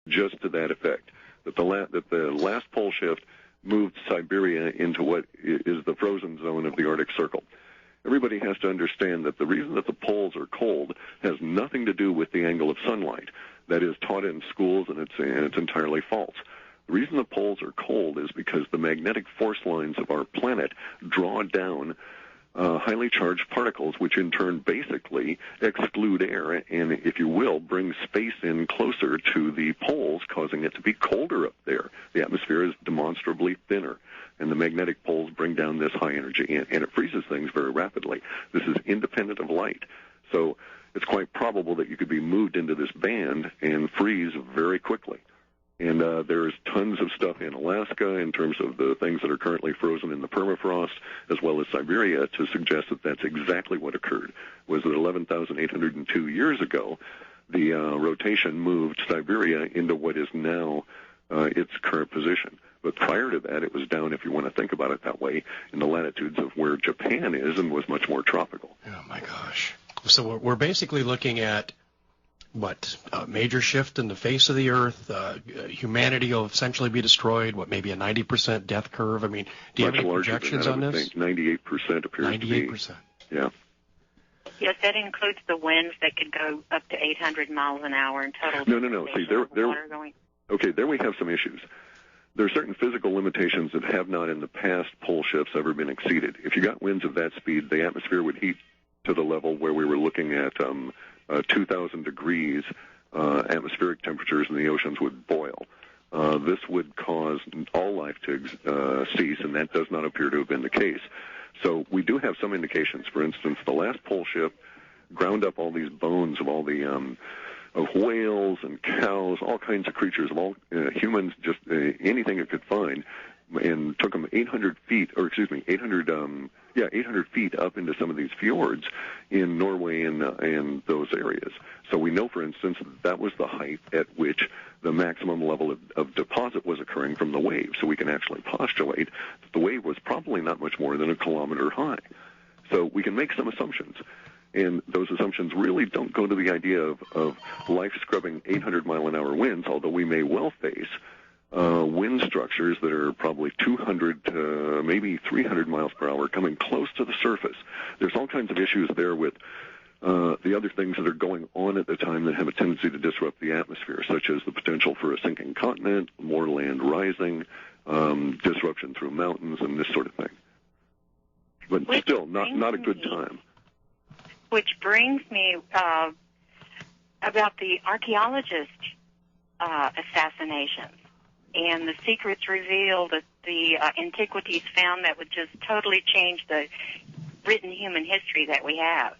just to that effect, that the last pole shift moved Siberia into what is the frozen zone of the Arctic Circle. Everybody has to understand that the reason that the poles are cold has nothing to do with the angle of sunlight. That is taught in schools, and it's entirely false. The reason the poles are cold is because the magnetic force lines of our planet draw down highly charged particles, which in turn basically exclude air and, if you will, bring space in closer to the poles, causing it to be colder up there. The atmosphere is demonstrably thinner, and the magnetic poles bring down this high energy, and it freezes things very rapidly. This is independent of light. So it's quite probable that you could be moved into this band and freeze very quickly. And there's tons of stuff in Alaska in terms of the things that are currently frozen in the permafrost, as well as Siberia, to suggest that that's exactly what occurred. Was that 11,802 years ago, the rotation moved Siberia into what is now its current position. But prior to that, it was down, if you want to think about it that way, in the latitudes of where Japan is, and was much more tropical. Oh, my gosh. So we're basically looking at what, a major shift in the face of the Earth, humanity will essentially be destroyed, maybe a 90% death curve? I mean, do you have any projections on this? 98% appears to be. 98%. Yeah. Yes, that includes the winds that could go up to 800 miles an hour in total. No. See, there we have some issues. There are certain physical limitations that have not in the past pole shifts ever been exceeded. If you got winds of that speed, the atmosphere would heat to the level where we were looking at 2,000 degrees atmospheric temperatures, and the oceans would boil. This would cause all life to cease, and that does not appear to have been the case. So we do have some indications. For instance, the last pole shift ground up all these bones of all the of whales and cows, all kinds of creatures, of all humans, just anything it could find, and took them 800 feet up into some of these fjords in Norway and those areas. So we know, for instance, that was the height at which the maximum level of deposit was occurring from the wave. So we can actually postulate that the wave was probably not much more than a kilometer high. So we can make some assumptions. And those assumptions really don't go to the idea of life-scrubbing 800-mile-an-hour winds, although we may well face wind structures that are probably 200 to maybe 300 miles per hour coming close to the surface. There's all kinds of issues there with the other things that are going on at the time that have a tendency to disrupt the atmosphere, such as the potential for a sinking continent, more land rising, disruption through mountains, and this sort of thing. But still, not a good time. Which brings me about the archaeologist assassinations and the secrets revealed that the antiquities found that would just totally change the written human history that we have.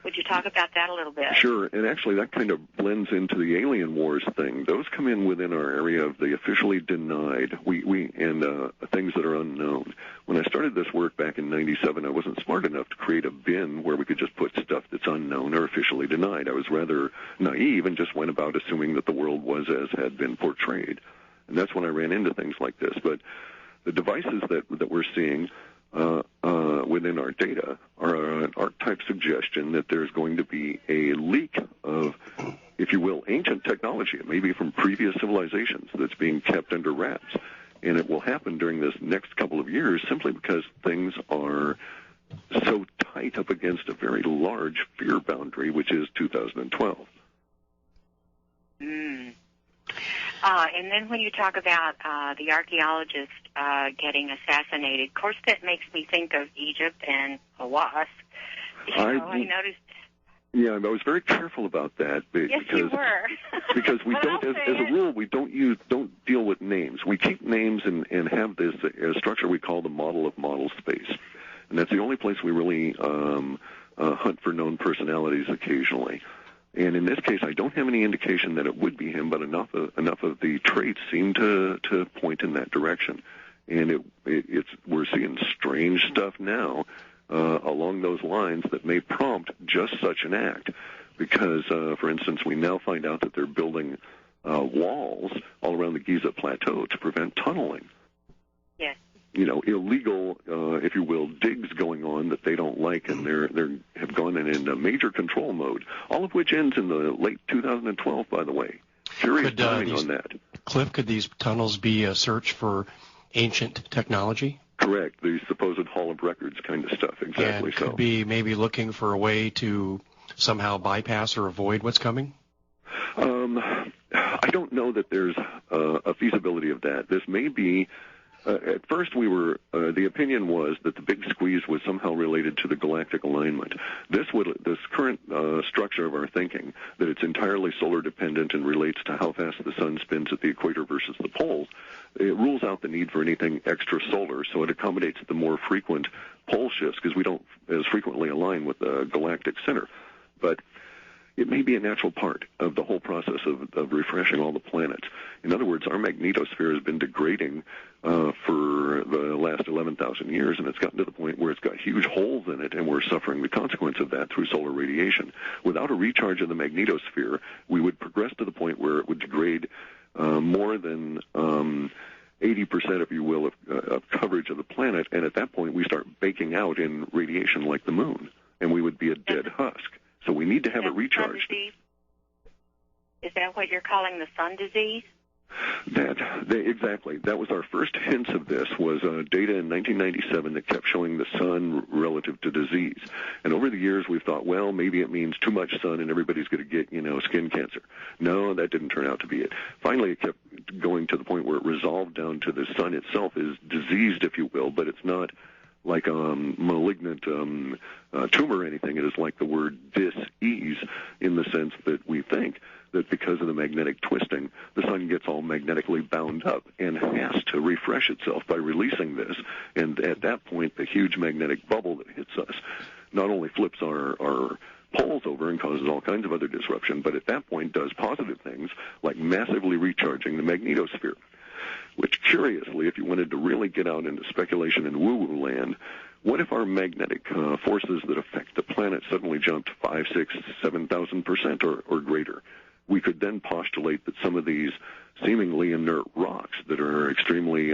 Would you talk about that a little bit? Sure, and actually that kind of blends into the alien wars thing. Those come in within our area of the officially denied, and things that are unknown. When I started this work back in '97, I wasn't smart enough to create a bin where we could just put stuff that's unknown or officially denied. I was rather naive and just went about assuming that the world was as had been portrayed. And that's when I ran into things like this. But the devices that we're seeing within our data are an archetype suggestion that there's going to be a leak of, if you will, ancient technology. It may be from previous civilizations that's being kept under wraps. And it will happen during this next couple of years simply because things are so tight up against a very large fear boundary, which is 2012. And then when you talk about the archaeologist getting assassinated, of course that makes me think of Egypt and Hawass. I noticed. Yeah, I was very careful about that. Yes, you were. Because we don't, as a rule, we don't deal with names. We keep names and have this structure we call the model of model space. And that's the only place we really hunt for known personalities occasionally. And in this case, I don't have any indication that it would be him, but enough of the traits seem to point in that direction. And we're seeing strange stuff now along those lines that may prompt just such an act. Because, for instance, we now find out that they're building walls all around the Giza Plateau to prevent tunneling. Yes. Illegal, if you will, digs going on that they don't like, and they have gone in a major control mode, all of which ends in the late 2012, by the way. Curious timing on that. Clif, could these tunnels be a search for ancient technology? Correct. The supposed Hall of Records kind of stuff. Exactly. And could be maybe looking for a way to somehow bypass or avoid what's coming? I don't know that there's a feasibility of that. This may be. At first, the opinion was that the big squeeze was somehow related to the galactic alignment. This current structure of our thinking, that it's entirely solar dependent and relates to how fast the sun spins at the equator versus the poles, it rules out the need for anything extra solar, so it accommodates the more frequent pole shifts because we don't as frequently align with the galactic center. But it may be a natural part of the whole process of refreshing all the planets. In other words, our magnetosphere has been degrading for the last 11,000 years, and it's gotten to the point where it's got huge holes in it, and we're suffering the consequence of that through solar radiation. Without a recharge of the magnetosphere, we would progress to the point where it would degrade more than 80%, if you will, of coverage of the planet, and at that point we start baking out in radiation like the moon, and we would be a dead husk. So we need to have it recharged. Is that what you're calling the sun disease? Exactly. That was our first hints of this, was data in 1997 that kept showing the sun relative to disease. And over the years, we've thought, well, maybe it means too much sun and everybody's going to get, skin cancer. No, that didn't turn out to be it. Finally, it kept going to the point where it resolved down to the sun itself is diseased, if you will, but it's not like a malignant tumor or anything. It is like the word dis-ease in the sense that we think that because of the magnetic twisting, the sun gets all magnetically bound up and has to refresh itself by releasing this. And at that point, the huge magnetic bubble that hits us not only flips our poles over and causes all kinds of other disruption, but at that point does positive things like massively recharging the magnetosphere. Which, curiously, if you wanted to really get out into speculation and woo-woo land, what if our magnetic forces that affect the planet suddenly jumped 5, 6, 7,000% or greater? We could then postulate that some of these seemingly inert rocks that are extremely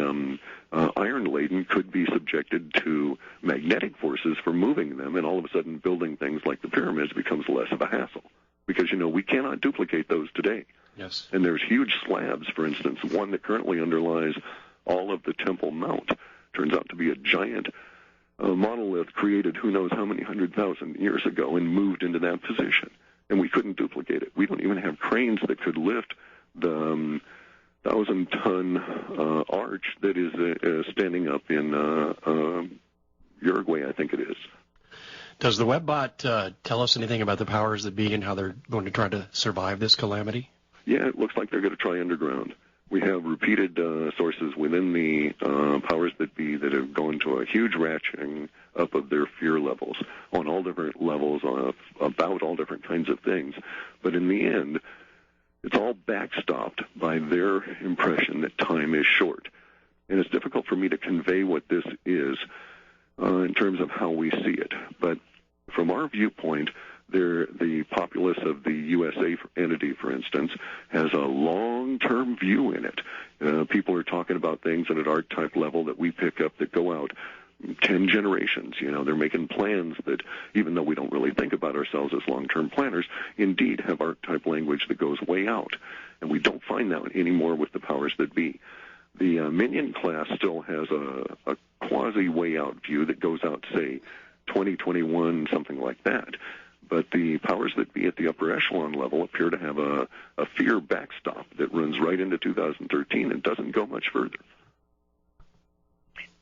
iron-laden could be subjected to magnetic forces for moving them, and all of a sudden building things like the pyramids becomes less of a hassle. Because, we cannot duplicate those today. Yes. And there's huge slabs, for instance. One that currently underlies all of the Temple Mount turns out to be a giant monolith created who knows how many 100,000 years ago and moved into that position. And we couldn't duplicate it. We don't even have cranes that could lift the 1,000-ton arch that is standing up in Uruguay, I think it is. Does the WebBot tell us anything about the powers that be and how they're going to try to survive this calamity? Yeah, it looks like they're going to try underground. We have repeated sources within the powers that be that have gone to a huge ratcheting up of their fear levels on all different levels about all different kinds of things. But in the end, it's all backstopped by their impression that time is short. And it's difficult for me to convey what this is in terms of how we see it. But from our viewpoint, the populace of the USA entity, for instance, has a long-term view in it. People are talking about things at an archetype level that we pick up that go out 10 generations. They're making plans that, even though we don't really think about ourselves as long-term planners, indeed have archetype language that goes way out. And we don't find that anymore with the powers that be. The Minion class still has a quasi-way-out view that goes out, say, 2021, something like that. But the powers that be at the upper echelon level appear to have a fear backstop that runs right into 2013 and doesn't go much further.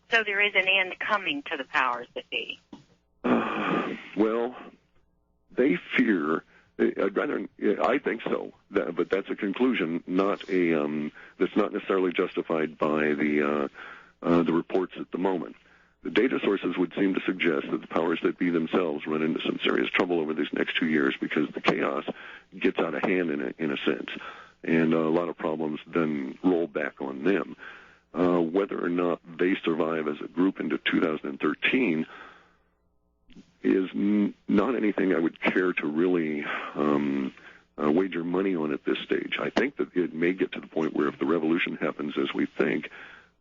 So there is an end coming to the powers that be. Well, they fear. I think so, but that's a conclusion, not that's not necessarily justified by the reports at the moment. The data sources would seem to suggest that the powers that be themselves run into some serious trouble over these next 2 years because the chaos gets out of hand in a sense, and a lot of problems then roll back on them. Whether or not they survive as a group into 2013 is not anything I would care to really wager money on at this stage. I think that it may get to the point where if the revolution happens as we think,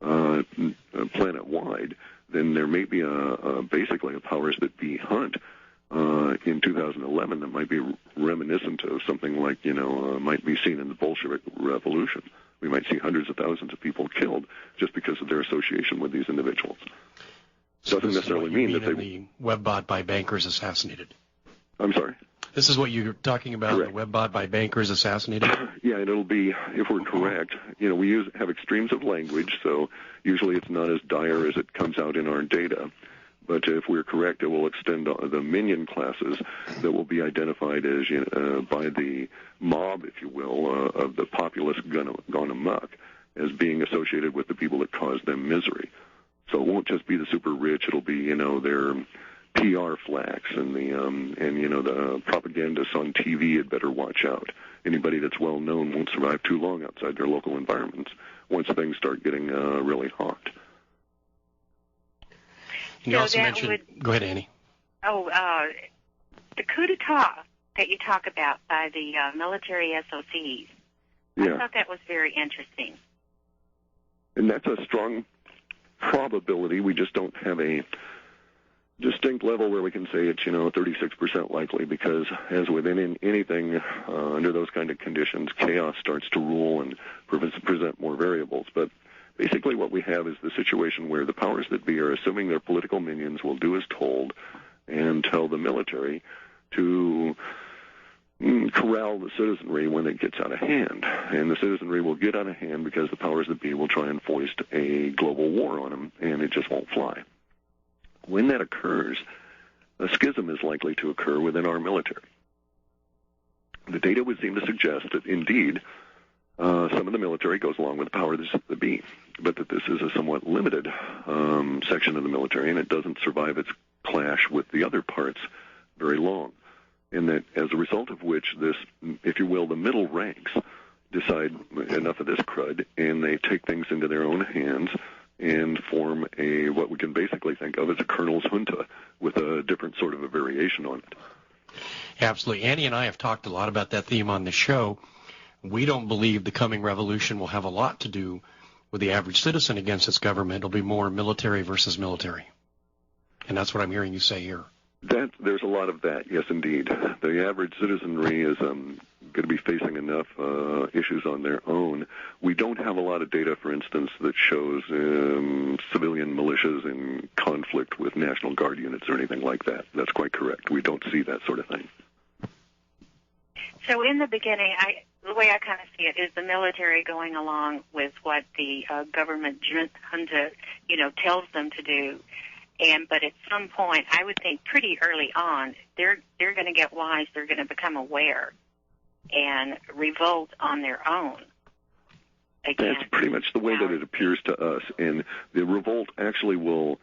planet-wide, then there may be basically a powers that be hunt in 2011 that might be reminiscent of something like, might be seen in the Bolshevik Revolution. We might see hundreds of thousands of people killed just because of their association with these individuals. So doesn't necessarily mean that the web bot by bankers assassinated. I'm sorry? This is what you're talking about, Correct. the web bot by bankers assassinated? Yeah, and it'll be, if we're correct, we have extremes of language, so usually it's not as dire as it comes out in our data. But if we're correct, it will extend the minion classes that will be identified as by the mob, if you will, of the populace gone amok, as being associated with the people that caused them misery. So it won't just be the super rich; it'll be their PR flacks and the propagandists on TV had better watch out. Anybody that's well known won't survive too long outside their local environments once things start getting really hot. You also mentioned, go ahead, Annie. The coup d'etat that you talk about by the military SOCs, I thought that was very interesting. And that's a strong probability. We just don't have a distinct level where we can say it's 36% likely, because as with anything under those kind of conditions, chaos starts to rule and present more variables. But basically what we have is the situation where the powers that be are assuming their political minions will do as told and tell the military to corral the citizenry when it gets out of hand. And the citizenry will get out of hand because the powers that be will try and foist a global war on them, and it just won't fly. When that occurs, a schism is likely to occur within our military. The data would seem to suggest that, indeed, some of the military goes along with the powers that be, but that this is a somewhat limited section of the military, and it doesn't survive its clash with the other parts very long. And that as a result of which this, if you will, the middle ranks decide enough of this crud, and they take things into their own hands and form what we can basically think of as a colonel's junta with a different sort of a variation on it. Absolutely. Annie and I have talked a lot about that theme on the show. We don't believe the coming revolution will have a lot to do with the average citizen against its government. It'll be more military versus military. And that's what I'm hearing you say here. There's a lot of that, yes, indeed. The average citizenry is going to be facing enough issues on their own. We don't have a lot of data, for instance, that shows civilian militias in conflict with National Guard units or anything like that. That's quite correct. We don't see that sort of thing. So in the beginning, the way I kind of see it is the military going along with what the government junta, tells them to do. But at some point, I would think pretty early on, they're going to get wise. They're going to become aware and revolt on their own. Again. That's pretty much the way that it appears to us. And the revolt actually will